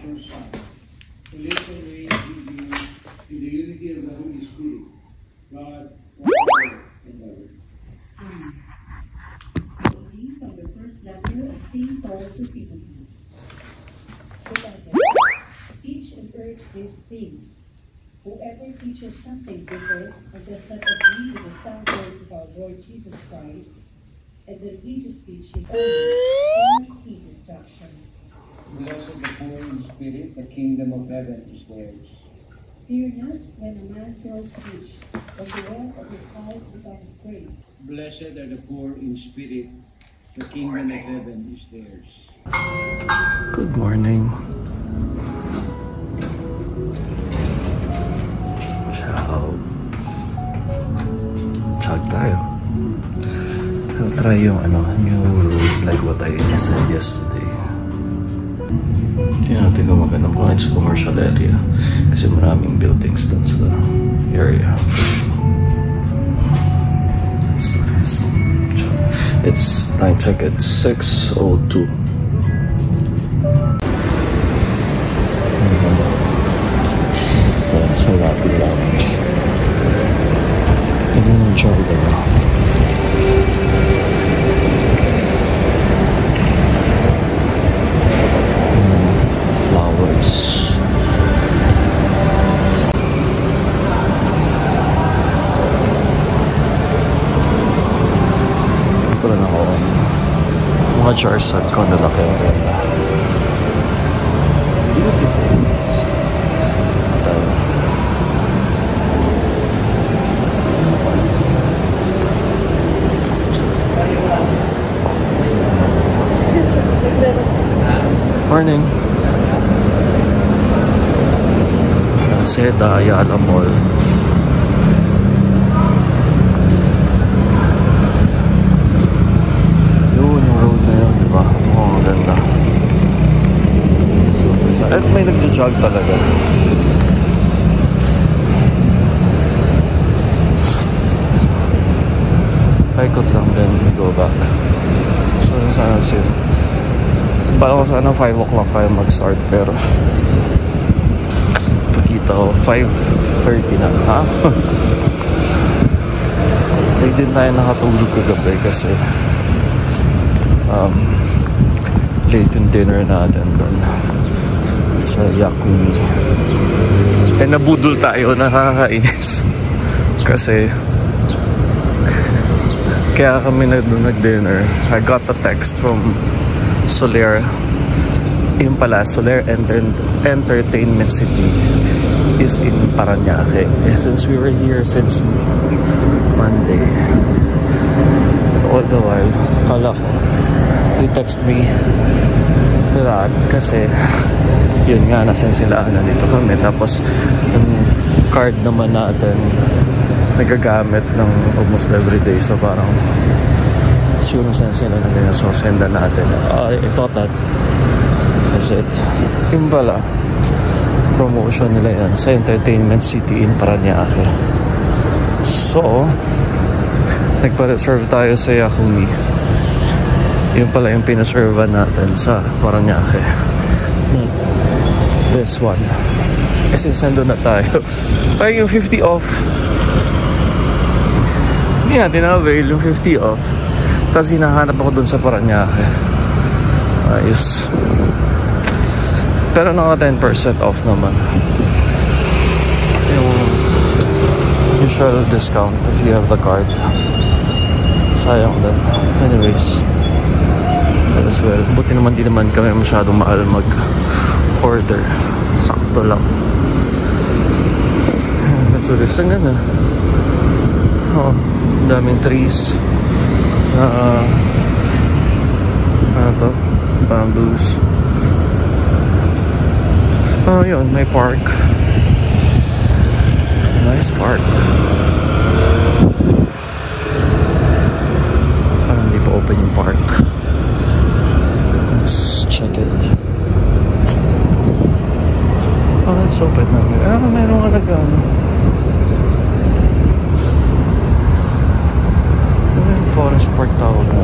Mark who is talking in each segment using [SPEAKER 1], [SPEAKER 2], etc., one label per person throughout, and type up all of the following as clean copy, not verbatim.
[SPEAKER 1] precious Son, who lives and reigns with you in the unity of the Holy Spirit, God, forever and ever.
[SPEAKER 2] Amen. Reading from the first letter of St. Paul to Timothy. Beloved, teach and urge these things. Whoever teaches something different and does not agree with the sound words of our Lord Jesus Christ and the religious teaching only, will see destruction.
[SPEAKER 1] Blessed the poor in spirit, the kingdom of heaven is theirs.
[SPEAKER 2] Fear not when a man grows rich, or the wealth of his house becomes great.
[SPEAKER 1] Blessed are the poor in spirit, the kingdom of heaven is theirs.
[SPEAKER 3] Good morning. Ciao. Chug tayo. I'll try yung new route like what I said yesterday. Hindi natin kung magandang kumain sa commercial area kasi maraming buildings dun sa area. Let's do this. It's time check at 6:02. Sa Rapid Lounge. Ito yung Jordan. Flowers. Ito pala na ako. Mga Charsan ko na laki ang ganda. Beautiful. Morning. Seda, Ayala Mall. Yun, yung road na yun, diba? Mukhang maganda. At may nagja-jog talaga. Paikot lang din, we go back. So, sana sila. Bala ko sana 5 o'clock tayo mag-start pero pakita ko 5:30 na. Ha? Hindi din tayo nakatulog kagabi kasi late yung dinner natin doon sa Yakumi. Eh nabudol tayo, nakakainis kasi kaya kami nag-dinner. I got a text from Soler, yung pala, Soler Entertainment City is in Parañaque. Since we were here since Monday, so all the while, kala ko, they text me Rag kasi yun nga, nasan sila, nandito kami. Tapos yung card naman natin nagagamit ng almost everyday, so parang sure saan sila na ganyan, so sendan natin. I thought that is it. Yung pala promotion nila yan sa Entertainment City in Parañaque. So nagpa-reserve tayo sa Yakumi. Yung pala yung pinaservan natin sa Parañaque, not this one. Kasi sando na tayo. So yung 50 off, hindi natin na-avail yung 50 off. Tapos hinahanap ako dun sa Parañaque. Ayos. Pero naka 10% off naman yung usual discount if you have the card. Sayang din. Anyways, as well, buti naman di naman kami masyadong mahal mag-order. Sakto lang. Let's do this. Ang ganda. Oh, daming trees. Ano to? Bamboos. Oh, yun. May park. Nice park. Parang hindi pa open yung park. Let's check it. Oh, it's open na. Meron ka nag-ano. Forest Park tawag na.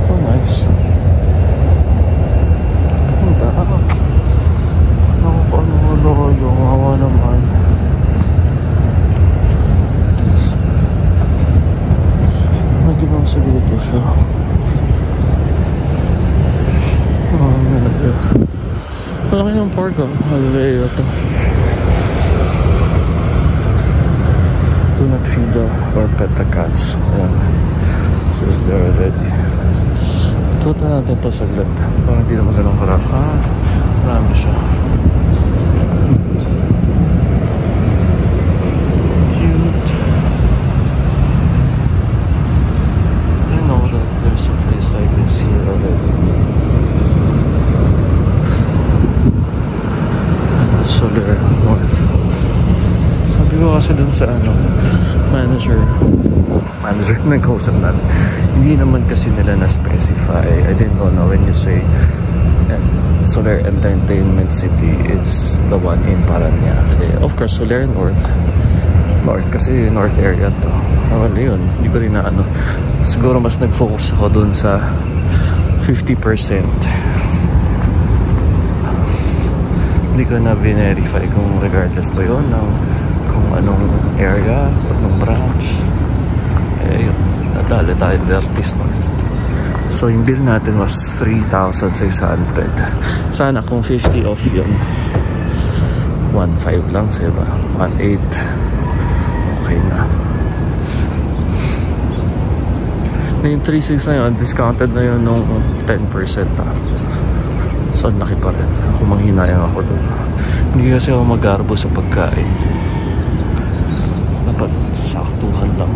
[SPEAKER 3] Oh, nice. Ganda. Malaki ng park, oh. Alveo to. Do not feed or pet the cats. Ayan. Says there already. Ikutan natin ito saglit. Parang hindi naman ganun karami. Marami siya. Cute. I know that there's a place like this here already. Soler North. Sabi ko kasi dun sa manager nag-host naman, hindi naman kasi nila na-specify. I didn't know when you say Soler Entertainment City, it's the one in Paranaque. Of course, Soler North kasi North area to. Well, yun, hindi ko rin na siguro mas nag-focus ako dun sa 50%. Hindi ko na verify kung regardless ba yun kung anong area, anong branch. Yun, natali tayo Vertis North. So yung bill natin was 3,600. Sana kung 50 off yun, 1,500 lang, diba? 1,800 okay na. Na yung 3,600 na yun, discounted na yun nung 10%. So laki pa rin. Ako manghinayang ako doon. Hindi kasi ako mag-garbo sa pagkain. Dapat saktuhan lang.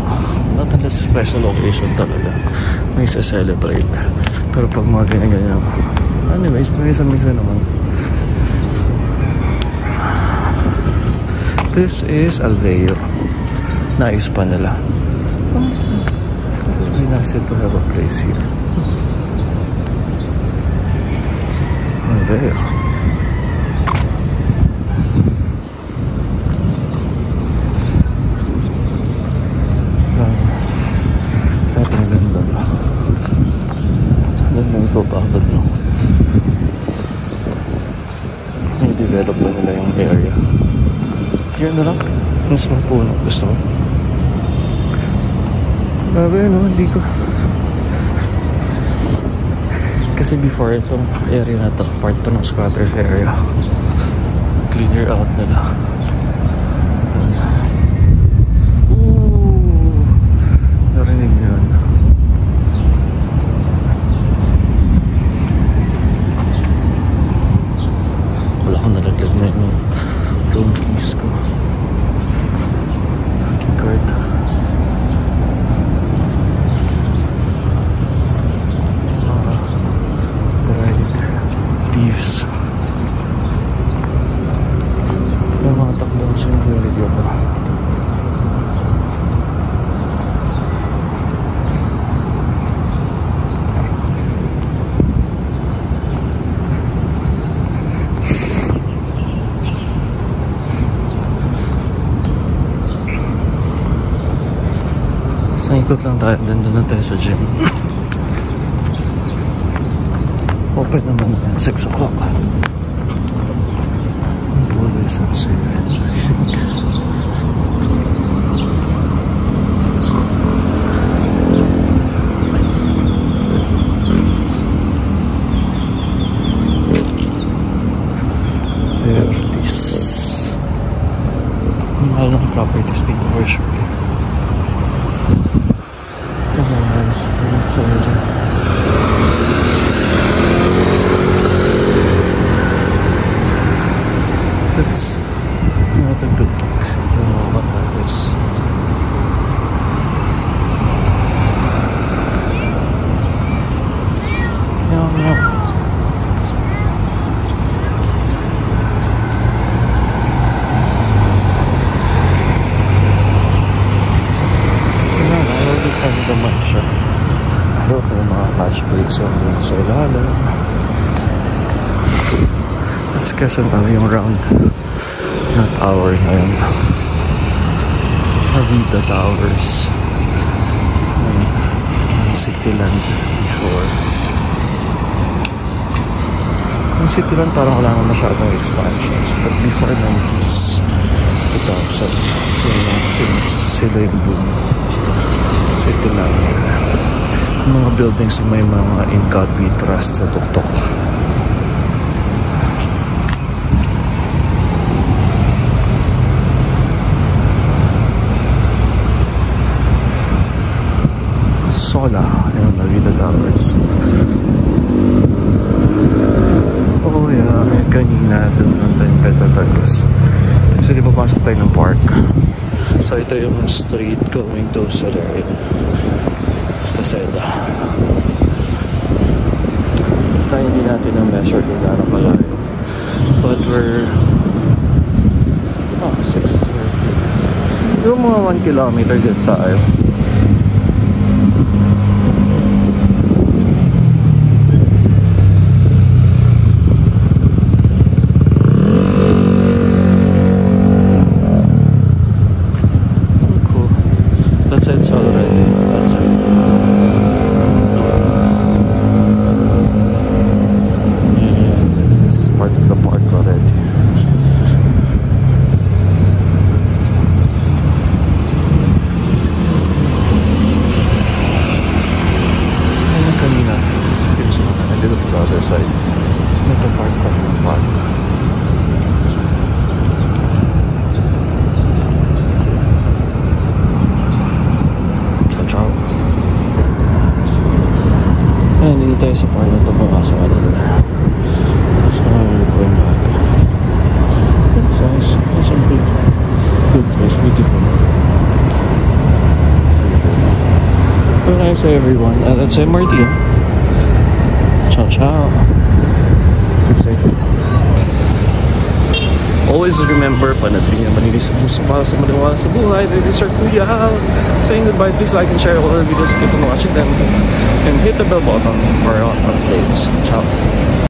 [SPEAKER 3] Not unless special occasion talaga. May celebrate. Pero pag mga ganyan-ganyan, anyways, minsan-minsan naman. This is Alveo. Nais pa nila. It's really nice to have a place here. Alveo. Babakdod no. May develop na nila yung area. Here na lang. Mismo puno. Gusto ko. Grabe no, hindi ko. Kasi before itong area na to, part pa ng squatters area. Clear out nila. Narinig nyo yun. Nalaglag na yung room keys ko. Key card. Dried beefs. Yung mga takbo kasi nag-video ko. Ikot lang tayo, doon na tayo sa gym. Open naman yan, 6 o'clock. Pool is at 7, I think. There's this. Mahal ng properties dito for sure. That's another building. I don't know what that is. No. Sabi naman siya. I hope may mga flash breaks on dun sa ilalim. That's kasi yung round na tower na yun. Avida Towers. Cityland before. Yung Cityland parang wala na masyadong expansions. But before 90s, 2000, sila yung boom. Cityland. Mga buildings may mga Inca Trust sa tuktok. Sola. Ayun, Navida Towers. Oh yeah, kanina doon lang tayo katatagos. Actually, papasok tayo ng park. So ito yung street going to Soler. Taseda. Tayo hindi natin na-measure kung gaano malayo. But we're 6:30. Yung mga 1 kilometer din tayo. Cool. That side's already. That side. And this is part of the park already. Kanina, dito po sa other side. Ito park pa ng park. Ciao, ciao. Ayan, dito tayo sa park na ito mga sa kanila. So, we're going back. That's nice. That's a good place. Beautiful. Have a nice day, everyone. That's MRT. Ciao, ciao. Keep safe. Always remember, panatiling ang malinis sa puso para sa maliwala sa buhay. This is Sir Kuya saying goodbye. Please like and share all our videos. Keep on watching them. And hit the bell button for updates. Ciao.